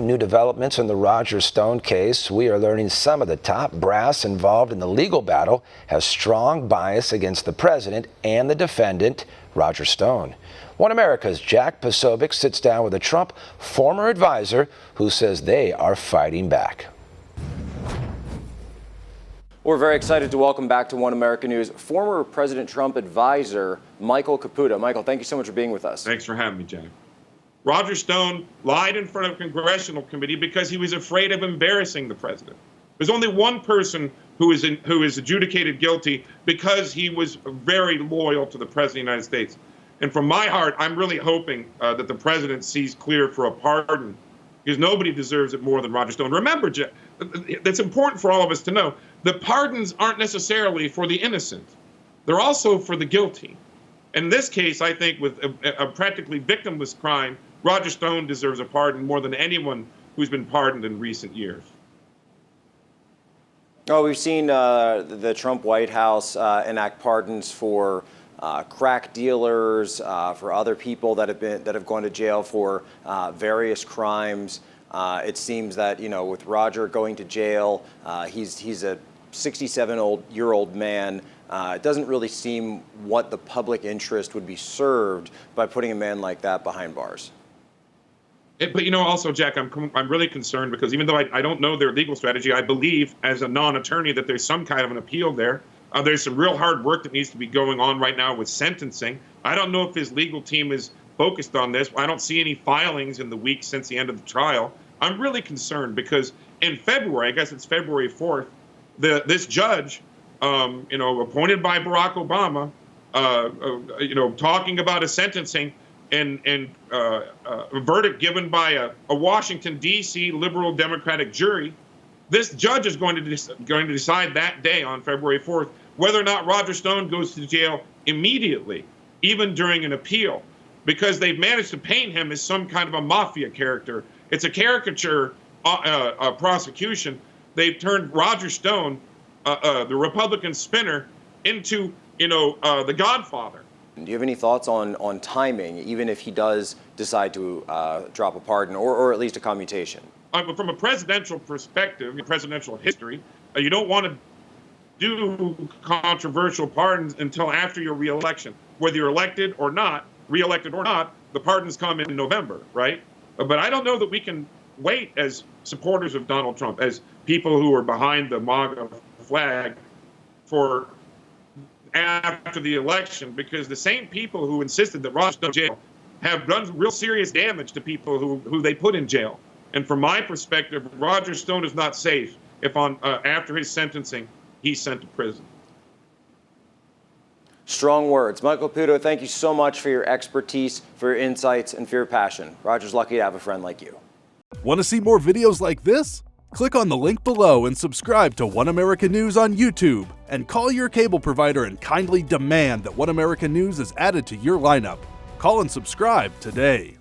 New developments in the Roger Stone case. We are learning some of the top brass involved in the legal battle has strong bias against the president and the defendant, Roger Stone. One America's Jack Posobiec sits down with a Trump former advisor who says they are fighting back. We're very excited to welcome back to One America News former President Trump advisor Michael Caputo. Michael, thank you so much for being with us. Thanks for having me, Jack. Roger Stone lied in front of a congressional committee because he was afraid of embarrassing the president. There's only one person who is adjudicated guilty because he was very loyal to the president of the United States. And from my heart, I'm really hoping that the president sees clear for a pardon, because nobody deserves it more than Roger Stone. Remember, Jack, that's important for all of us to know. The pardons aren't necessarily for the innocent. They're also for the guilty. In this case, I think with a practically victimless crime, Roger Stone deserves a pardon more than anyone who's been pardoned in recent years. Oh, we've seen the Trump White House enact pardons for crack dealers, for other people that have gone to jail for various crimes. It seems that, you know, with Roger going to jail, he's a 67-year-old man. It doesn't really seem what the public interest would be served by putting a man like that behind bars. But, you know, also, Jack, I'm really concerned because even though I don't know their legal strategy, I believe as a non-attorney that there's some kind of an appeal there. There's some real hard work that needs to be going on right now with sentencing. I don't know if his legal team is focused on this. I don't see any filings in the week since the end of the trial. I'm really concerned because in February, I guess it's February 4th, this judge, appointed by Barack Obama, talking about a sentencing and a verdict given by a Washington, D.C. liberal Democratic jury. This judge is going to decide that day on February 4th whether or not Roger Stone goes to jail immediately, even during an appeal, because they've managed to paint him as some kind of a mafia character. It's a caricature prosecution. They've turned Roger Stone, the Republican spinner, into the Godfather. Do you have any thoughts on timing, even if he does decide to drop a pardon or at least a commutation? From a presidential perspective, presidential history, you don't want to do controversial pardons until after your reelection. Whether you're elected or not, reelected or not, the pardons come in November, right? But I don't know that we can wait as supporters of Donald Trump, as people who are behind the MAGA flag, for after the election, because the same people who insisted that Roger Stone jail have done real serious damage to people who they put in jail. And from my perspective, Roger Stone is not safe if after his sentencing, he's sent to prison. Strong words. Michael Caputo, thank you so much for your expertise, for your insights, and for your passion. Roger's lucky to have a friend like you. Want to see more videos like this? Click on the link below and subscribe to One America News on YouTube. And call your cable provider and kindly demand that One America News is added to your lineup. Call and subscribe today.